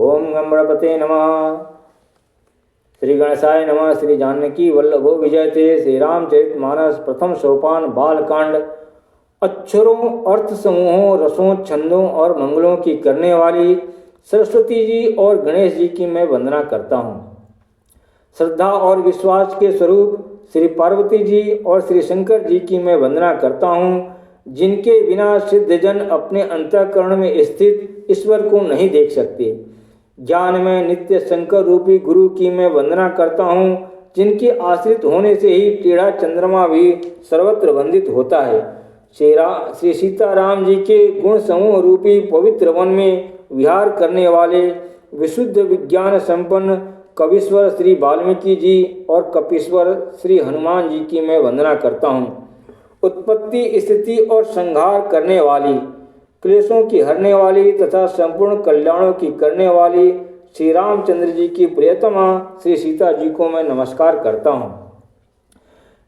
ओम गणपते नमः। श्री गणेशाय नमः। श्री जानकी वल्लभो विजयते। श्री रामचरितमानस प्रथम सोपान बालकांड। अक्षरों, अर्थ समूहों, रसों, छंदों और मंगलों की करने वाली सरस्वती जी और गणेश जी की मैं वंदना करता हूँ। श्रद्धा और विश्वास के स्वरूप श्री पार्वती जी और श्री शंकर जी की मैं वंदना करता हूँ, जिनके बिना सिद्धजन अपने अंतःकरण में स्थित ईश्वर को नहीं देख सकते। ज्ञान में नित्य शंकर रूपी गुरु की मैं वंदना करता हूँ, जिनके आश्रित होने से ही टेढ़ा चंद्रमा भी सर्वत्र वंदित होता है। श्री सीताराम जी के गुण समूह रूपी पवित्र वन में विहार करने वाले विशुद्ध विज्ञान संपन्न कवीश्वर श्री वाल्मीकि जी और कपीश्वर श्री हनुमान जी की मैं वंदना करता हूँ। उत्पत्ति, स्थिति और संहार करने वाली, क्लेशों की हरने वाली तथा संपूर्ण कल्याणों की करने वाली श्री रामचंद्र जी की प्रियतमा श्री सीता जी को मैं नमस्कार करता हूँ,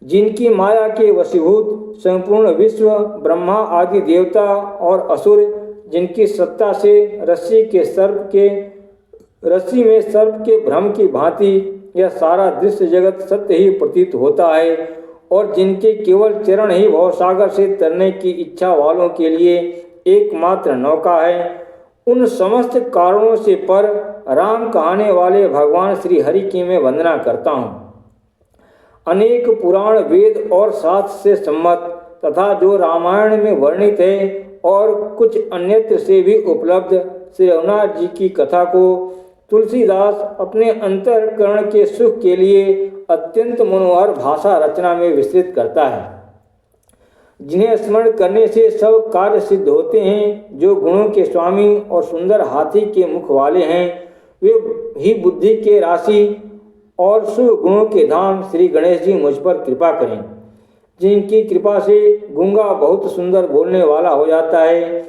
जिनकी माया के वशीभूत संपूर्ण विश्व, ब्रह्मा आदि देवता और असुर, जिनकी सत्ता से रस्सी में सर्प के भ्रम की भांति यह सारा दृश्य जगत सत्य ही प्रतीत होता है, और जिनके केवल चरण ही भवसागर से तरने की इच्छा वालों के लिए एकमात्र नौका है, उन समस्त कारणों से पर राम कहने वाले भगवान श्री हरि की मैं वंदना करता हूँ। अनेक पुराण, वेद और शास्त्र से सम्मत तथा जो रामायण में वर्णित है और कुछ अन्यत्र से भी उपलब्ध श्री रघुनाथ जी की कथा को तुलसीदास अपने अंतःकरण के सुख के लिए अत्यंत मनोहर भाषा रचना में विस्तृत करता है, जिन्हें स्मरण करने से सब कार्य सिद्ध होते हैं। जो गुणों के स्वामी और सुंदर हाथी के मुख वाले हैं, वे ही बुद्धि के राशि और शुभ गुणों के धाम श्री गणेश जी मुझ पर कृपा करें, जिनकी कृपा से गूंगा बहुत सुंदर बोलने वाला हो जाता है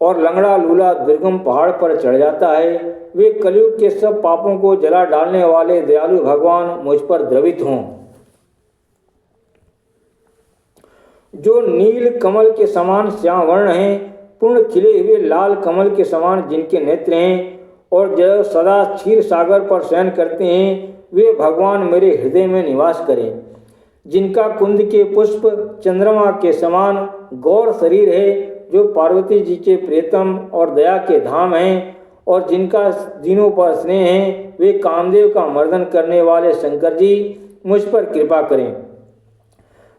और लंगड़ा लूला दुर्गम पहाड़ पर चढ़ जाता है। वे कलयुग के सब पापों को जला डालने वाले दयालु भगवान मुझ पर द्रवित हों। जो नील कमल के समान श्याम वर्ण हैं, पूर्ण खिले हुए लाल कमल के समान जिनके नेत्र हैं, और जो सदा क्षीर सागर पर शयन करते हैं, वे भगवान मेरे हृदय में निवास करें। जिनका कुंद के पुष्प चंद्रमा के समान गौर शरीर है, जो पार्वती जी के प्रियतम और दया के धाम हैं, और जिनका दिनों पर स्नेह है, वे कामदेव का मर्दन करने वाले शंकर जी मुझ पर कृपा करें।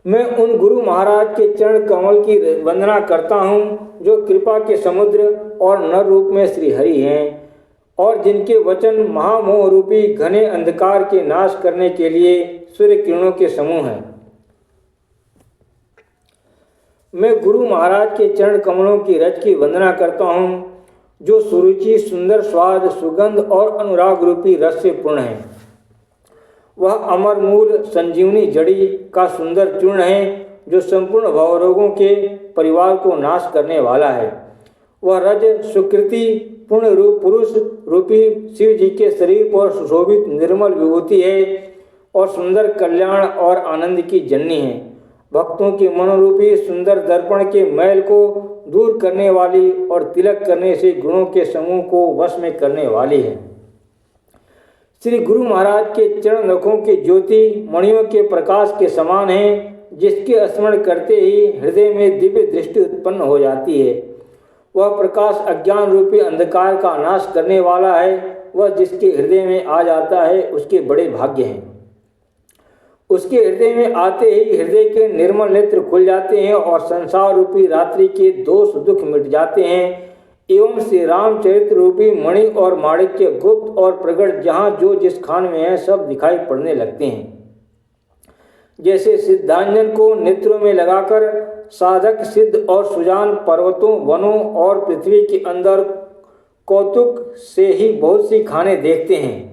मैं उन गुरु महाराज के चरण कमल की वंदना करता हूँ, जो कृपा के समुद्र और नर रूप में श्री हरि हैं, और जिनके वचन महामोह रूपी घने अंधकार के नाश करने के लिए सूर्य किरणों के समूह हैं। मैं गुरु महाराज के चरण कमलों की रज की वंदना करता हूँ, जो सुरुचि, सुंदर स्वाद, सुगंध और अनुराग रूपी रस से पूर्ण है। वह अमर मूल संजीवनी जड़ी का सुंदर चूर्ण है, जो संपूर्ण भवरोगों के परिवार को नाश करने वाला है। वह रज सुकृति पूर्ण रूप पुरुष रूपी शिव जी के शरीर पर सुशोभित निर्मल विभूति है, और सुंदर कल्याण और आनंद की जननी है। भक्तों के मनोरूपी सुंदर दर्पण के मैल को दूर करने वाली और तिलक करने से गुणों के समूह को वश में करने वाली है। श्री गुरु महाराज के चरण नखों के ज्योति मणियों के प्रकाश के समान है, जिसके स्मरण करते ही हृदय में दिव्य दृष्टि उत्पन्न हो जाती है। वह प्रकाश अज्ञान रूपी अंधकार का नाश करने वाला है। वह जिसके हृदय में आ जाता है, उसके बड़े भाग्य हैं। उसके हृदय में आते ही हृदय के निर्मल नेत्र खुल जाते हैं और संसार रूपी रात्रि के दोष दुख मिट जाते हैं, एवं श्री रामचरित्र रूपी मणि और माणिक्य गुप्त और प्रगट जहाँ जो जिस खान में है सब दिखाई पड़ने लगते हैं। जैसे सिद्धांजन को नेत्रों में लगाकर साधक सिद्ध और सुजान पर्वतों, वनों और पृथ्वी के अंदर कौतुक से ही बहुत सी खाने देखते हैं।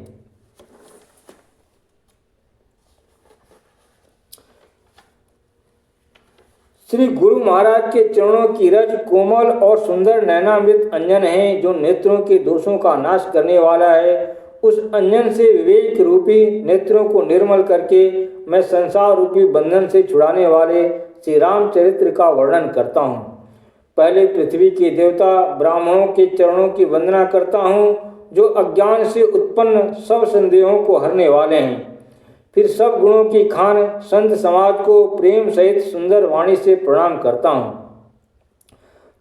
श्री गुरु महाराज के चरणों की रज कोमल और सुंदर नैनामृत अंजन है, जो नेत्रों के दोषों का नाश करने वाला है। उस अंजन से विवेक रूपी नेत्रों को निर्मल करके मैं संसार रूपी बंधन से छुड़ाने वाले श्री रामचरित्र का वर्णन करता हूँ। पहले पृथ्वी के देवता ब्राह्मणों के चरणों की वंदना करता हूँ जो अज्ञान से उत्पन्न सब संदेहों को हरने वाले हैं। फिर सब गुणों की खान संत समाज को प्रेम सहित सुंदर वाणी से प्रणाम करता हूँ।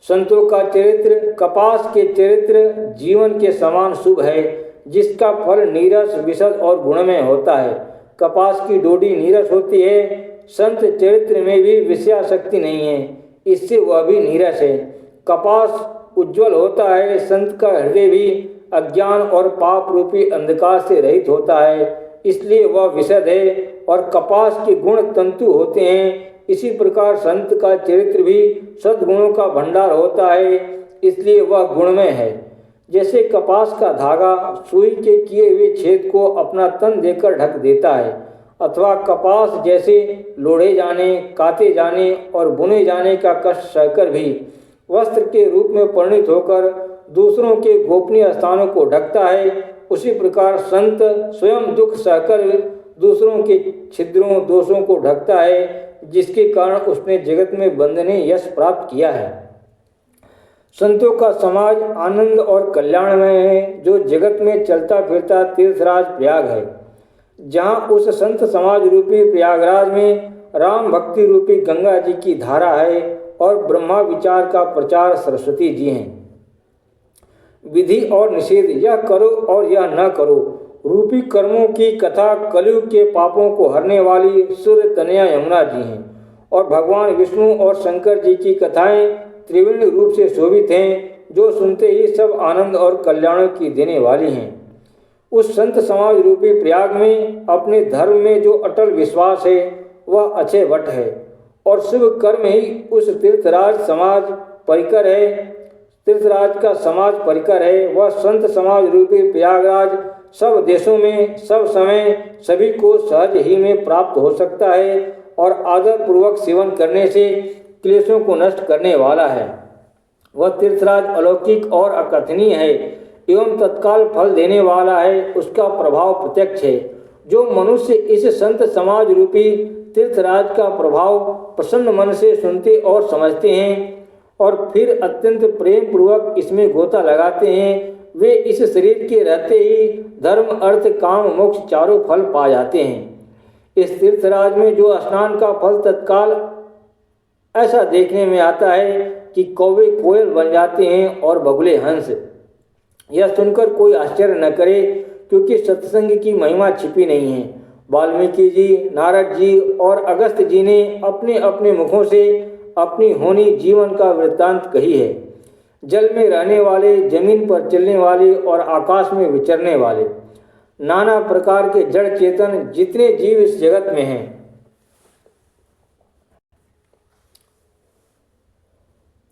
संतों का चरित्र कपास के चरित्र जीवन के समान शुभ है, जिसका फल नीरस विशद और गुणमय होता है। कपास की डोडी नीरस होती है, संत चरित्र में भी विषयाशक्ति नहीं है, इससे वह भी नीरस है। कपास उज्ज्वल होता है, संत का हृदय भी अज्ञान और पाप रूपी अंधकार से रहित होता है, इसलिए वह विशद है। और कपास के गुण तंतु होते हैं, इसी प्रकार संत का चरित्र भी सद्गुणों का भंडार होता है, इसलिए वह गुणमय है। जैसे कपास का धागा सुई के किए हुए छेद को अपना तन देकर ढक देता है, अथवा कपास जैसे लोढ़े जाने, काते जाने और बुने जाने का कष्ट सहकर भी वस्त्र के रूप में परिणित होकर दूसरों के गोपनीय स्थानों को ढकता है, उसी प्रकार संत स्वयं दुख सहकर दूसरों के छिद्रों दोषों को ढकता है, जिसके कारण उसने जगत में वंदनीय यश प्राप्त किया है। संतों का समाज आनंद और कल्याणमय है, जो जगत में चलता फिरता तीर्थराज प्रयाग है। जहाँ उस संत समाज रूपी प्रयागराज में राम भक्ति रूपी गंगा जी की धारा है और ब्रह्मा विचार का प्रचार सरस्वती जी हैं। विधि और निषेध, यह करो और यह न करो रूपी कर्मों की कथा कलयुग के पापों को हरने वाली सूर्य तनया यमुना जी हैं। और भगवान विष्णु और शंकर जी की कथाएं त्रिवेणी रूप से शोभित हैं, जो सुनते ही सब आनंद और कल्याण की देने वाली हैं। उस संत समाज रूपी प्रयाग में अपने धर्म में जो अटल विश्वास है वह अक्षय वट है, और शुभ कर्म ही उस तीर्थराज समाज परिकर है। तीर्थराज का समाज परिकर है, वह संत समाज रूपी प्रयागराज सब देशों में सब समय सभी को सहज ही में प्राप्त हो सकता है, और आदर पूर्वक सेवन करने से क्लेशों को नष्ट करने वाला है। वह तीर्थराज अलौकिक और अकथनीय है एवं तत्काल फल देने वाला है, उसका प्रभाव प्रत्यक्ष है। जो मनुष्य इस संत समाज रूपी तीर्थराज का प्रभाव प्रसन्न मन से सुनते और समझते हैं और फिर अत्यंत प्रेम पूर्वक इसमें गोता लगाते हैं, वे इस शरीर के रहते ही धर्म अर्थ काम मोक्ष चारों फल पा जाते हैं। इस तीर्थराज में जो स्नान का फल तत्काल ऐसा देखने में आता है कि कौवे कोयल बन जाते हैं और बगुले हंस। यह सुनकर कोई आश्चर्य न करे, क्योंकि सत्संग की महिमा छिपी नहीं है। वाल्मीकि जी, नारद जी और अगस्त जी ने अपने अपने मुखों से अपनी होनी जीवन का वृत्तांत कही है। जल में रहने वाले, जमीन पर चलने वाले और आकाश में विचरने वाले नाना प्रकार के जड़ चेतन जितने जीव इस जगत में हैं,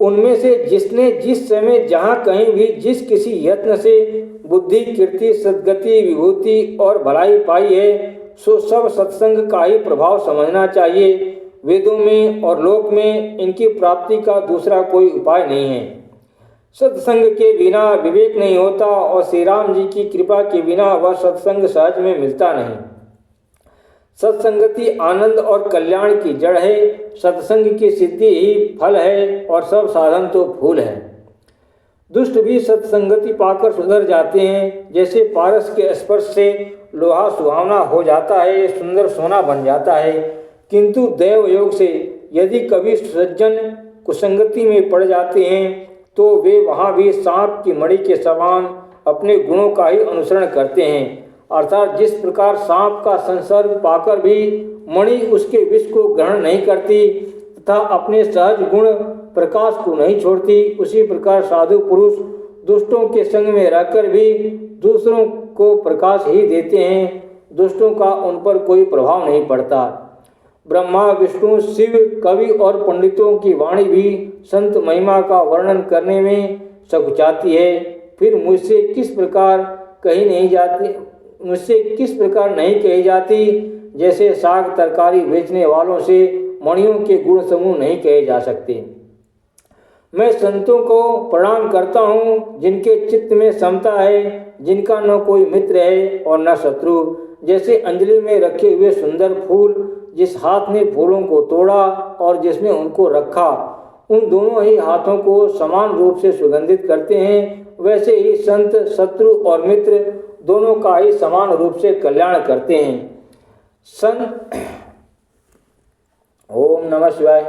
उनमें से जिसने जिस समय जहाँ कहीं भी जिस किसी यत्न से बुद्धि, कीर्ति, सद्गति, विभूति और भलाई पाई है, सो सब सत्संग का ही प्रभाव समझना चाहिए। वेदों में और लोक में इनकी प्राप्ति का दूसरा कोई उपाय नहीं है। सत्संग के बिना विवेक नहीं होता, और श्री राम जी की कृपा के बिना वह सत्संग सहज में मिलता नहीं। सत्संगति आनंद और कल्याण की जड़ है, सत्संग की सिद्धि ही फल है, और सब साधन तो फूल है। दुष्ट भी सत्संगति पाकर सुधर जाते हैं, जैसे पारस के स्पर्श से लोहा सुहावना हो जाता है, सुंदर सोना बन जाता है। किंतु दैव योग से यदि कभी सज्जन कुसंगति में पड़ जाते हैं, तो वे वहाँ भी सांप की मणि के समान अपने गुणों का ही अनुसरण करते हैं। अर्थात जिस प्रकार सांप का संसर्ग पाकर भी मणि उसके विष को ग्रहण नहीं करती तथा अपने सहज गुण प्रकाश को नहीं छोड़ती, उसी प्रकार साधु पुरुष दुष्टों के संग में रहकर भी दूसरों को प्रकाश ही देते हैं, दुष्टों का उन पर कोई प्रभाव नहीं पड़ता। ब्रह्मा, विष्णु, शिव, कवि और पंडितों की वाणी भी संत महिमा का वर्णन करने में सकुचाती है। फिर मुझसे किस प्रकार नहीं कही जाती, जैसे साग तरकारी बेचने वालों से मणियों के गुण समूह नहीं कहे जा सकते। मैं संतों को प्रणाम करता हूँ जिनके चित्त में समता है, जिनका न कोई मित्र है और न शत्रु। जैसे अंजलि में रखे हुए सुंदर फूल, जिस हाथ ने फूलों को तोड़ा और जिसने उनको रखा, उन दोनों ही हाथों को समान रूप से सुगंधित करते हैं। वैसे ही संत शत्रु और मित्र दोनों का ही समान रूप से कल्याण करते हैं। ओम नमः शिवाय।